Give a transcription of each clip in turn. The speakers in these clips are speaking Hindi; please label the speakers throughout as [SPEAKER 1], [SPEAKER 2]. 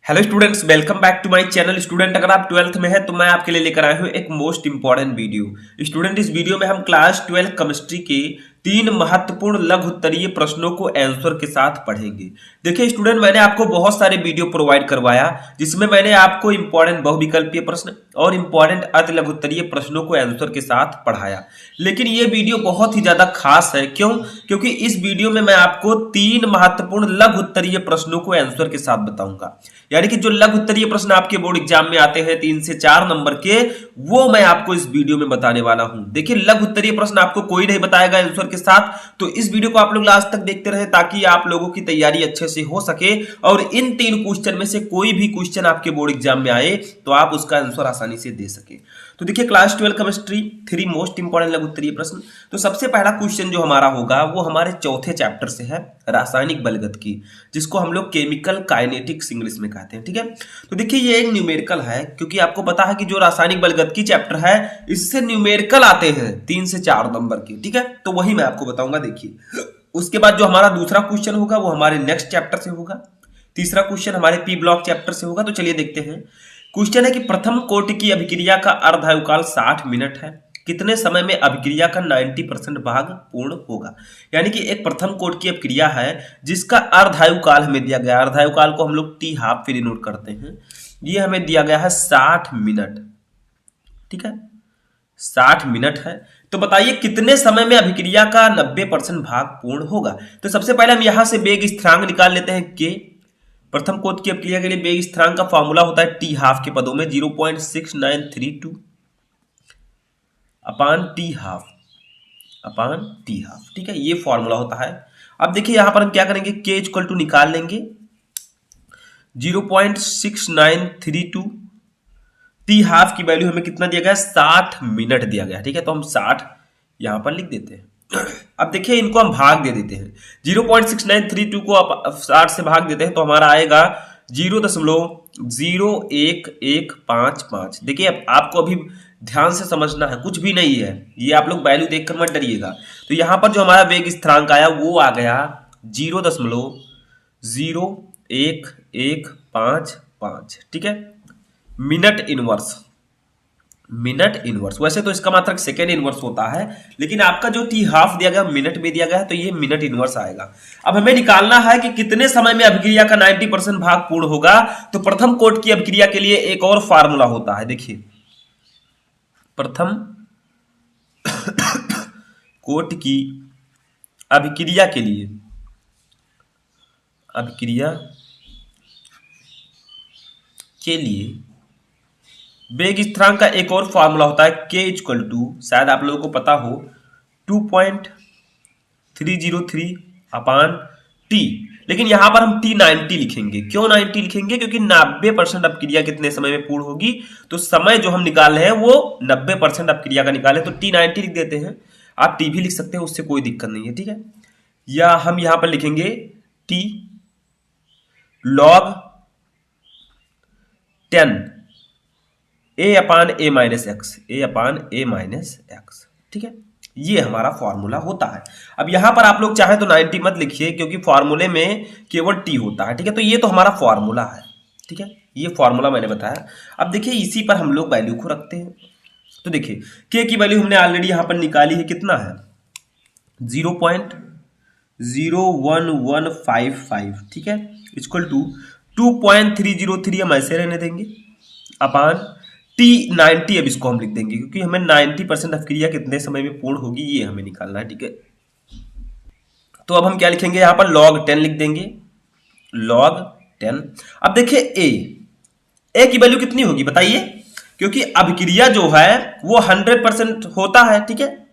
[SPEAKER 1] Hello students, welcome back to my channel. Student, अगर आप 12th में है तो मैं आपके लिए लेकर आया हूँ एक मोस्ट इंपॉर्टेंट वीडियो। स्टूडेंट, इस वीडियो में हम क्लास 12 केमिस्ट्री के 3 महत्वपूर्ण लघु उत्तरीय प्रश्नों को आंसर के साथ पढ़ेंगे। देखिए स्टूडेंट, मैंने आपको बहुत सारे वीडियो प्रोवाइड करवाया जिसमें मैंने आपको इंपॉर्टेंट बहुविकल्पीय प्रश्न और इंपॉर्टेंट अति लघु उत्तरीय प्रश्नों को आंसर के साथ पढ़ाया। लेकिन ये वीडियो बहुत ही ज्यादा खास है। क्यों? क्योंकि इस वीडियो में मैं आपको 3 महत्वपूर्ण लघु उत्तरीय प्रश्नों को आंसर के साथ बताऊंगा। यानी कि जो लघु उत्तरीय प्रश्न आपके बोर्ड एग्जाम में आते हैं 3 से 4 नंबर के, वो मैं आपको इस वीडियो में बताने वाला हूं। देखिए, लघु उत्तरीय प्रश्न आपको कोई नहीं बताएगा आंसर के साथ, तो इस वीडियो को आप लोग लास्ट तक देखते रहे ताकि आप लोगों की तैयारी अच्छे से हो सके और इन 3 क्वेश्चन में से कोई भी क्वेश्चन आपके बोर्ड एग्जाम में आए तो आप उसका आंसर आसानी से दे सके। तो देखिए, क्लास 12 केमिस्ट्री 3 मोस्ट इंपॉर्टेंट लघु उत्तरीय प्रश्न। तो सबसे पहला क्वेश्चन जो हमारा होगा वो हमारे चौथे चैप्टर से है, रासायनिक बलगतिकी, जिसको हम लोग केमिकल काइनेटिक्स इंग्लिश में कहते हैं। ठीक है, तो देखिए ये एक न्यूमेरिकल है, क्योंकि आपको पता है कि जो रासायनिक बलगतिकी चैप्टर है इससे न्यूमेरिकल आते हैं 3 से 4 नंबर के। ठीक है, तो वही मैं आपको बताऊंगा। देखिए, उसके बाद जो हमारा दूसरा क्वेश्चन होगा वो हमारे नेक्स्ट चैप्टर से होगा। तीसरा क्वेश्चन हमारे पी ब्लॉक चैप्टर से होगा। तो चलिए देखते हैं। क्वेश्चन है कि प्रथम कोटि की अभिक्रिया का अर्धायुकाल 60 मिनट है, कितने समय में अभिक्रिया का 90% भाग पूर्ण होगा। यानी कि एक प्रथम कोटि की अभिक्रिया है जिसका अर्धायुकाल हमें दिया गया। अर्धायुकाल को हम लोग टी हाफ फिर नोट करते हैं। ये हमें दिया गया है 60 मिनट। ठीक है, 60 मिनट है। तो बताइए कितने समय में अभिक्रिया का 90% भाग पूर्ण होगा। तो सबसे पहले हम यहां से वेग स्थिरांक निकाल लेते हैं के। प्रथम कोटि की अभिक्रिया के लिए वेग स्थिरांक का फॉर्मूला होता है टी हाफ के पदों में 0.6932 अपान टी हाफ। ठीक है, ये फॉर्मूला होता है। अब देखिए यहां पर हम क्या करेंगे, के इक्वल टू निकाल लेंगे 0.6932। टी हाफ की वैल्यू हमें कितना दिया गया है, 60 मिनट दिया गया। ठीक है, तो हम 60 यहां पर लिख देते हैं। अब देखिए इनको हम भाग दे देते हैं। 0.6932 को आप 60 से भाग देते हैं तो हमारा आएगा 0.01155। देखिए, अब आपको अभी ध्यान से समझना है, कुछ भी नहीं है, ये आप लोग वैल्यू देखकर मत डरिएगा। तो यहां पर जो हमारा वेग स्थिरांक आया वो आ गया 0.01155। ठीक है, मिनट इनवर्स। वैसे तो इसका मात्रक सेकेंड इनवर्स होता है, लेकिन आपका जो टी हाफ दिया गया मिनट में दिया गया है तो ये मिनट इनवर्स आएगा। अब हमें निकालना है कि कितने समय में अभिक्रिया का 90% भाग पूर्ण होगा। तो प्रथम कोटि की अभिक्रिया के लिए एक और फार्मूला होता है। देखिए, प्रथम कोटि की अभिक्रिया के लिए वेग स्थिरांक का एक और फॉर्मूला होता है के इक्वल टू, शायद आप लोगों को पता हो, 2.303 अपान टी। लेकिन यहां पर हम टी 90 लिखेंगे। क्यों 90 लिखेंगे? क्योंकि 90% अभिक्रिया कितने समय में पूर्ण होगी। तो समय जो हम निकाल रहे हैं वो 90% अभिक्रिया का निकाले, तो टी 90 लिख देते हैं। आप टी भी लिख सकते हैं, उससे कोई दिक्कत नहीं है। ठीक है, या हम यहां पर लिखेंगे टी लॉग 10 ए अपान ए माइनस एक्स। ठीक है, ये हमारा फॉर्मूला होता है। अब यहां पर आप लोग चाहे तो 90 मत लिखिए, क्योंकि फॉर्मूले में केवल टी होता है। ठीक है, तो ये तो हमारा फॉर्मूला है। ठीक है, ये फॉर्मूला मैंने बताया। अब देखिए इसी पर हम लोग वैल्यू को रखते हैं। तो देखिए के की वैल्यू हमने ऑलरेडी यहां पर निकाली है, कितना है 0.01155। ठीक है, इक्वल टू 2.303 हम ऐसे रहने देंगे अपान टी 90। अब इसको हम लिख देंगे क्योंकि हमें 90% अभिक्रिया कितने समय में पूर्ण होगी ये हमें निकालना है। ठीक है, तो अब हम क्या लिखेंगे, यहां पर log 10 लिख देंगे, log 10। अब देखिए ए की वैल्यू कितनी होगी बताइए, क्योंकि अभिक्रिया जो है वो 100% होता है। ठीक है,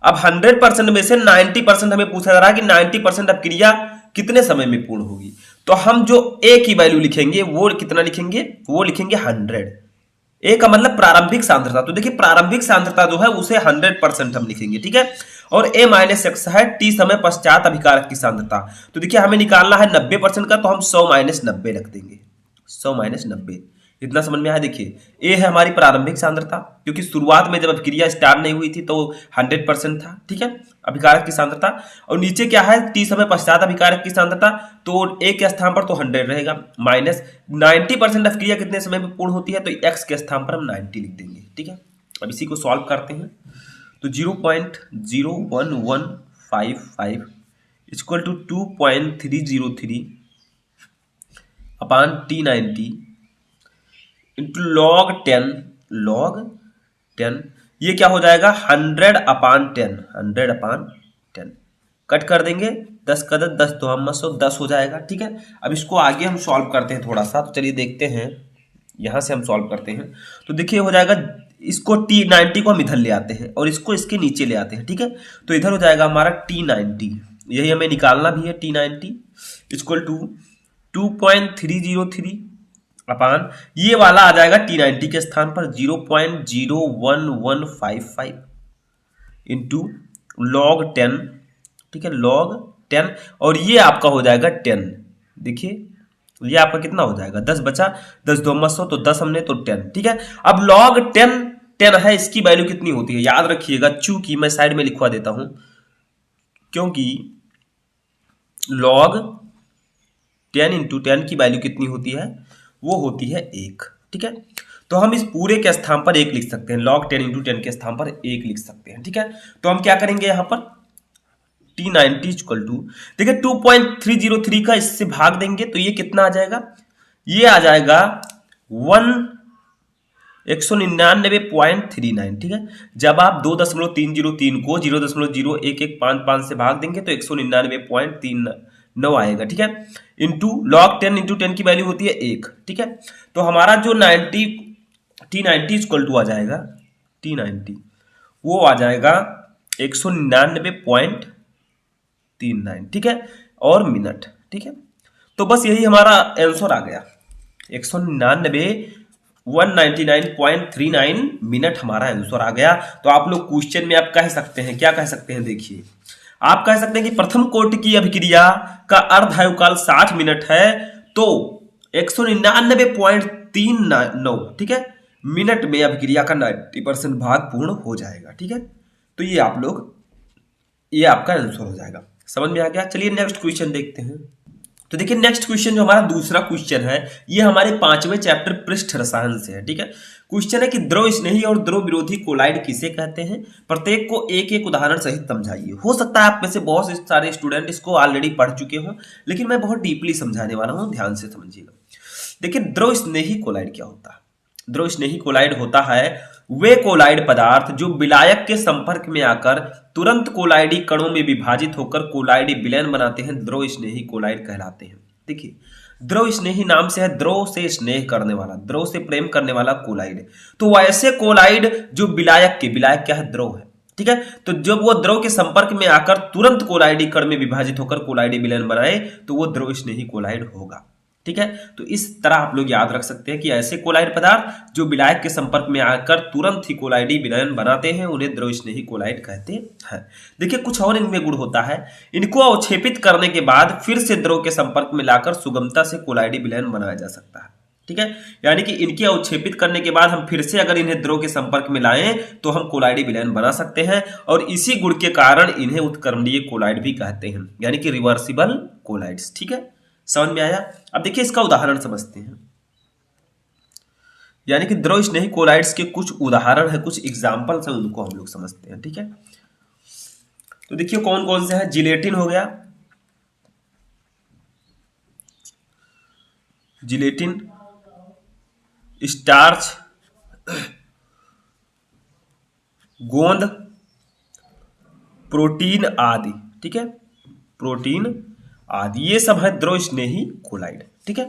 [SPEAKER 1] अब 100% में से 90% हमें पूछा जा रहा है कि 90% अभिक्रिया कितने समय में पूर्ण होगी। तो हम जो ए की वैल्यू लिखेंगे वो कितना लिखेंगे, वो लिखेंगे 100। ए का मतलब प्रारंभिक सांद्रता। तो देखिए प्रारंभिक सांद्रता जो है उसे 100% हम लिखेंगे। ठीक है, और ए माइनस एक्स है टी समय पश्चात अभिकारक की सांद्रता। तो देखिए हमें निकालना है 90% का, तो हम 100 - 90 रख देंगे। 100 - 90 इतना समझ में आया। देखिए ए है हमारी प्रारंभिक सांद्रता, क्योंकि शुरुआत में जब अभिक्रिया स्टार्ट नहीं हुई थी तो 100% था, ठीक है, अभिकारक की सांद्रता। और नीचे क्या है, टी समय पश्चात अभिकारक की सांद्रता, तो ए के स्थान पर तो 100 रहेगा, माइनस 90% अभिक्रिया कितने समय में पूर्ण होती है, तो एक्स के स्थान पर हम 90 लिख देंगे, ठीक है। अब इसी को सॉल्व करते हैं, तो 0.01155 equal to 2.303 upon T90 into log 10 ये क्या हो जाएगा 100 अपान 10 कट कर देंगे, 10 का 10 तो हम 10 हो जाएगा, ठीक है। अब इसको आगे हम सॉल्व करते हैं थोड़ा सा, तो चलिए देखते हैं, यहां से हम सॉल्व करते हैं। तो देखिए हो जाएगा, इसको T90 को हम इधर ले आते हैं और इसको इसके नीचे ले आते हैं, ठीक है। तो इधर हो जाएगा हमारा T90, यही हमें निकालना भी है, T90 इक्वल टू 2.303 अपान ये वाला आ जाएगा T90 के स्थान पर 0.01155 इंटू log 10, ठीक है, log 10, और ये आपका हो जाएगा 10। देखिए ये आपका कितना हो जाएगा, 10 बचा, 10 2 100 तो 10 हमने तो 10, ठीक है। अब log 10 है, इसकी वैल्यू कितनी होती है याद रखिएगा, चूंकि मैं साइड में लिखवा देता हूं, क्योंकि log 10 इंटू 10 की वैल्यू कितनी होती है, वो होती है 1, ठीक है। तो हम इस पूरे के स्थान पर 1 लिख सकते हैं, log 10 इंटू 10 के स्थान पर 1 लिख सकते हैं, ठीक है। तो हम क्या करेंगे यहाँ पर T90 इक्वल टू, देखिए 2.303 का इससे भाग देंगे तो ये कितना आ जाएगा, ये आ जाएगा 199.39, ठीक है। जब आप 2.303 को 0.0115 से भाग देंगे तो 199.39 आएगा, ठीक है। इंटू log 10 इंटू 10 की वैल्यू होती है 1, ठीक है। तो हमारा जो T90 इक्वल टू आ जाएगा, T90 वो आ जाएगा 199.39, ठीक है, और मिनट, ठीक है। तो बस यही हमारा आंसर आ गया, 199.39 मिनट हमारा आंसर आ गया। तो आप लोग क्वेश्चन में आप कह सकते हैं, क्या कह सकते हैं, देखिए आप कह सकते हैं कि प्रथम कोटि की अभिक्रिया का अर्धायुकाल 60 मिनट है, तो 199.39, ठीक है, मिनट में अभिक्रिया का 90% भाग पूर्ण हो जाएगा, ठीक है। तो ये आप लोग, ये आपका आंसर हो जाएगा, समझ में आ गया। चलिए नेक्स्ट क्वेश्चन देखते हैं। तो देखिए नेक्स्ट क्वेश्चन जो हमारा दूसरा क्वेश्चन है, ये हमारे 5वें चैप्टर पृष्ठ रसायन से है, ठीक है। क्वेश्चन है कि द्रव स्नेही और द्रव विरोधी कोलाइड किसे कहते हैं, प्रत्येक को एक एक उदाहरण सहित समझाइए। हो सकता है आप में से बहुत सारे स्टूडेंट इसको ऑलरेडी पढ़ चुके हों, लेकिन मैं बहुत डीपली समझाने वाला हूं, ध्यान से समझिएगा। देखिए द्रव स्नेही कोलाइड क्या होता है, द्रव स्नेही कोलाइड होता है वे कोलाइड पदार्थ जो विलायक के संपर्क में आकर तुरंत कोलाइडी कणों में विभाजित होकर कोलाइडी विलयन बनाते हैं, द्रव स्नेही कोलाइड कहलाते हैं। देखिए द्रव स्नेही नाम से है द्रव से स्नेह करने वाला, द्रव से प्रेम करने वाला कोलाइड। तो वैसे कोलाइड जो विलायक क्या है, द्रव है, ठीक है। तो जब वो द्रव के संपर्क में आकर तुरंत कोलाइडी कण में विभाजित होकर कोलाइडी विलयन बनाए तो वो द्रव स्नेही कोलाइड होगा, ठीक है। तो इस तरह आप लोग याद रख सकते हैं कि ऐसे कोलाइड पदार्थ जो विलायक के संपर्क में आकर तुरंत ही कोलाइडी विलयन बनाते हैं उन्हें द्रव स्नेही कोलाइड कहते हैं। देखिए कुछ और इनमें गुण होता है, इनको अवक्षेपित करने के बाद फिर से द्रव के संपर्क में लाकर सुगमता से कोलाइडी विलयन बनाया जा सकता है, ठीक है। यानी कि इनके अवक्षेपित करने के बाद हम फिर से अगर इन्हें द्रव के संपर्क में लाएं तो हम कोलाइडी विलयन बना सकते हैं, और इसी गुण के कारण इन्हें उत्क्रमणीय कोलाइड भी कहते हैं, यानी कि रिवर्सिबल कोलाइड्स, ठीक है। समझ में आया। अब देखिए इसका उदाहरण समझते हैं, यानी कि द्रव स्नेही कोलाइड्स के कुछ उदाहरण है, कुछ एग्जांपल्स हैं, उनको हम लोग समझते हैं, ठीक है। तो देखिए कौन कौन से हैं, जिलेटिन हो गया, जिलेटिन, स्टार्च, गोंद, प्रोटीन आदि, ठीक है, प्रोटीन आदि, ये सब है द्रव स्नेही कोलाइड, ठीक है।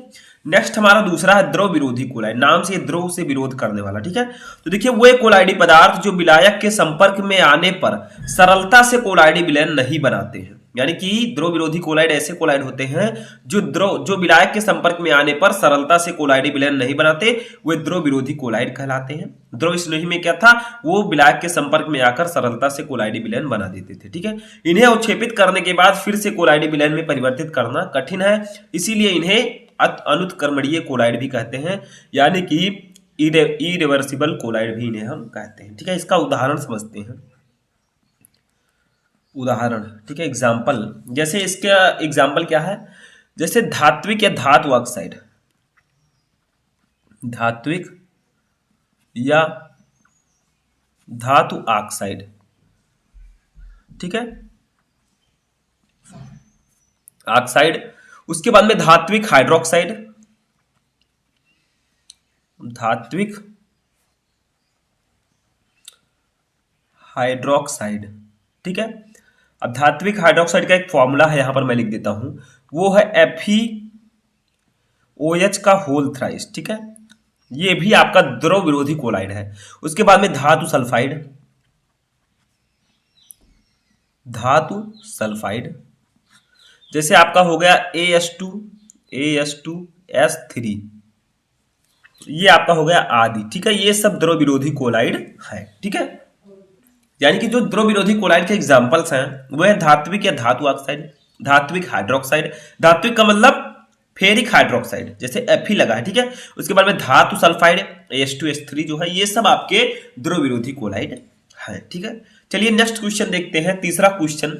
[SPEAKER 1] नेक्स्ट हमारा दूसरा है द्रव विरोधी कोलाइड, नाम से द्रव से विरोध करने वाला, ठीक है। तो देखिए वे कोलाइडी पदार्थ जो विलायक के संपर्क में आने पर सरलता से कोलाइडी विलयन नहीं बनाते हैं, यानी कि द्रव विरोधी कोलाइड ऐसे कोलाइड होते हैं जो विलायक के संपर्क में आने पर सरलता से कोलाइडी विलयन नहीं बनाते, वे द्रव विरोधी कोलाइड कहलाते हैं। द्रव स्नेही में क्या था, वो विलायक के संपर्क में आकर सरलता से कोलाइडी विलयन बना देते थे, ठीक है। इन्हें अवक्षेपित करने के बाद फिर से कोलाइडी विलयन में परिवर्तित करना कठिन है, इसीलिए इन्हें अनुत्क्रमणीय कोलाइड भी कहते हैं, यानी कि इरिवर्सिबल कोलाइड भी इन्हें हम कहते हैं। ठीक है, इसका उदाहरण समझते हैं। उदाहरण, ठीक है, एग्जाम्पल, जैसे इसका एग्जाम्पल क्या है, जैसे धात्विक या धातु ऑक्साइड, धात्विक या धातु ऑक्साइड, ठीक है, ऑक्साइड। उसके बाद में धात्विक हाइड्रोक्साइड, धात्विक हाइड्रोक्साइड, ठीक है। अब धात्विक हाइड्रोक्साइड का एक फॉर्मूला है, यहां पर मैं लिख देता हूं, वो है FeOH का होल थ्राइस, ठीक है। ये भी आपका द्रव विरोधी कोलाइड है। उसके बाद में धातु सल्फाइड, धातु सल्फाइड, जैसे आपका हो गया AS2S3, ये आपका हो गया आदि, ठीक है। ये सब द्रव विरोधी कोलाइड है, ठीक है। यानी कि जो द्रव विरोधी कोलाइड के एग्जांपल्स हैं वो है धात्विक या धातु ऑक्साइड, धात्विक हाइड्रोक्साइड, धात्विक का मतलब फेरिक हाइड्रोक्साइड, जैसे Fe लगा है, ठीक है। उसके बाद में धातु सल्फाइड H2S3 जो है, ये सब आपके द्रव विरोधी कोलाइड है, ठीक है। चलिए नेक्स्ट क्वेश्चन देखते हैं, तीसरा क्वेश्चन।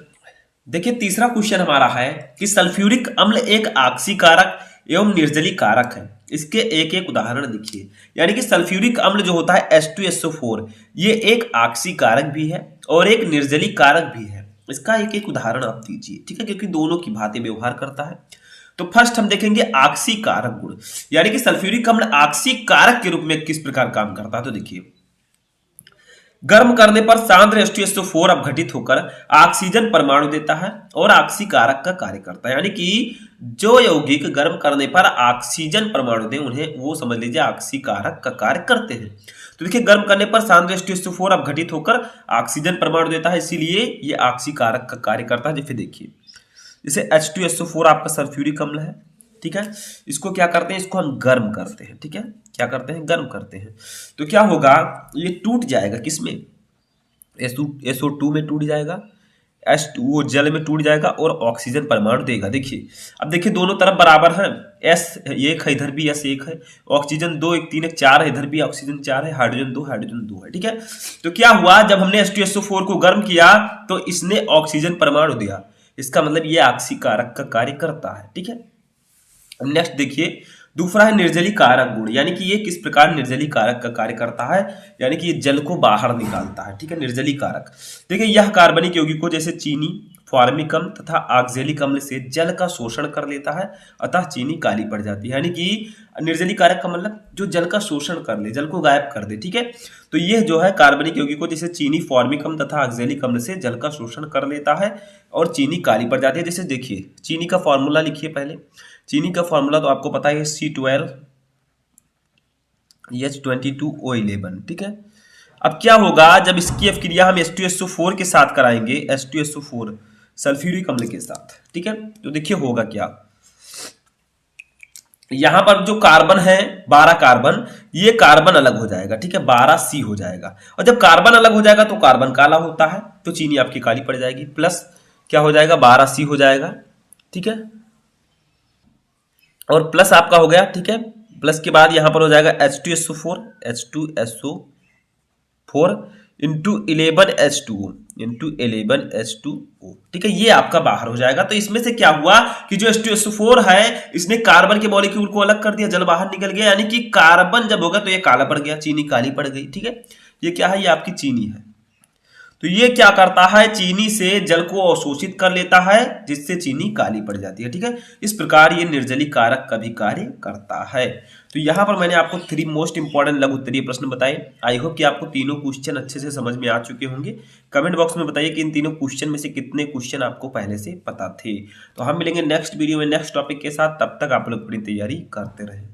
[SPEAKER 1] देखिए तीसरा क्वेश्चन हमारा है कि सल्फ्यूरिक अम्ल एक ऑक्सीकारक एवं निर्जली कारक है, इसके एक एक उदाहरण देखिए। यानी कि सल्फ्यूरिक अम्ल जो होता है H2SO4, ये एक ऑक्सीकारक भी है और एक निर्जली कारक भी है। इसका एक एक उदाहरण आप दीजिए, ठीक है, क्योंकि दोनों की भांति व्यवहार करता है। तो फर्स्ट हम देखेंगे ऑक्सीकारक गुण, यानी कि सल्फ्यूरिक अम्ल ऑक्सीकारक के रूप में किस प्रकार काम करता है। तो देखिए, गर्म करने पर सांद्र H2SO4 अपघटित होकर ऑक्सीजन परमाणु देता है और ऑक्सीकारक का कार्य करता है। यानी कि जो यौगिक गर्म करने पर ऑक्सीजन परमाणु दे उन्हें वो समझ लीजिए ऑक्सीकारक का कार्य करते हैं। तो देखिए, गर्म करने पर सांद्र H2SO4 अपघटित होकर ऑक्सीजन परमाणु देता है, इसीलिए ये ऑक्सीकारक का कार्य करता है। जैसे देखिए, जैसे H2SO4 आपका सल्फ्यूरिक अम्ल है, ठीक है, इसको क्या करते हैं, इसको हम गर्म करते हैं, ठीक है, क्या करते हैं, गर्म करते हैं। तो क्या होगा, ये टूट जाएगा, किसमें, SO2 में टूट जाएगा, H2O जल में टूट जाएगा और ऑक्सीजन परमाणु देगा। देखिए, अब देखिए दोनों तरफ बराबर हैं, S एक है, इधर भी S एक है, ऑक्सीजन 2 1 3 1 4 है, इधर भी ऑक्सीजन 4 है, हाइड्रोजन 2 है, ठीक है। तो क्या हुआ, जब हमने H2SO4 को गर्म किया तो इसने ऑक्सीजन परमाणु दिया, इसका मतलब ये ऑक्सीकारक का कार्य करता है, ठीक है। नेक्स्ट देखिए, दूसरा है निर्जली कारक गुण, यानी कि ये किस प्रकार निर्जली कारक का कार्य करता है, यानी कि ये जल को बाहर निकालता है, ठीक है, निर्जली कारक। देखिए, यह कार्बनिक यौगिकों जैसे चीनी, फॉर्मिक अम्ल तथा ऑक्जेलिक अम्ल से जल का शोषण कर लेता है, अतः चीनी काली पड़ जाती है। यानी कि निर्जली कारक का मतलब जो जल का शोषण कर ले, जल को गायब कर दे, ठीक है। तो यह जो है कार्बनिक यौगिकों जैसे चीनी, फॉर्मिक अम्ल तथा ऑक्जेलिक अम्ल से जल का शोषण कर लेता है और चीनी काली पड़ जाती है। जैसे देखिए, चीनी का फॉर्मूला लिखिए पहले। चीनी का फॉर्मूला तो आपको पता है, C12H22O11, ठीक है। अब क्या होगा, जब इसकी अभिक्रिया हम H2SO4 के साथ कराएंगे, H2SO4 सल्फ्यूरिक अम्ल के साथ, ठीक है, तो देखिए होगा क्या, यहां पर जो कार्बन है 12 कार्बन, ये कार्बन अलग हो जाएगा, ठीक है, 12C हो जाएगा। और जब कार्बन अलग हो जाएगा तो कार्बन काला होता है, तो चीनी आपकी काली पड़ जाएगी, प्लस क्या हो जाएगा, 12C हो जाएगा, ठीक है, और प्लस आपका हो गया, ठीक है। प्लस के बाद यहां पर हो जाएगा H2SO4 इंटू 11H2O, ठीक है, ये आपका बाहर हो जाएगा। तो इसमें से क्या हुआ कि जो H2SO4 है, इसने कार्बन के मॉलिक्यूल को अलग कर दिया, जल बाहर निकल गया, यानी कि कार्बन जब होगा तो ये काला पड़ गया, चीनी काली पड़ गई, ठीक है। ये क्या है, ये आपकी चीनी है। तो ये क्या करता है, चीनी से जल को अवशोषित कर लेता है, जिससे चीनी काली पड़ जाती है, ठीक है। इस प्रकार ये निर्जली कारक का भी कार्य करता है। तो यहाँ पर मैंने आपको 3 मोस्ट इंपॉर्टेंट लघु उत्तरीय प्रश्न बताए। आई होप कि आपको तीनों क्वेश्चन अच्छे से समझ में आ चुके होंगे। कमेंट बॉक्स में बताइए कि इन तीनों क्वेश्चन में से कितने क्वेश्चन आपको पहले से पता थे। तो हम मिलेंगे नेक्स्ट वीडियो में नेक्स्ट टॉपिक के साथ, तब तक आप लोग अपनी तैयारी करते रहें।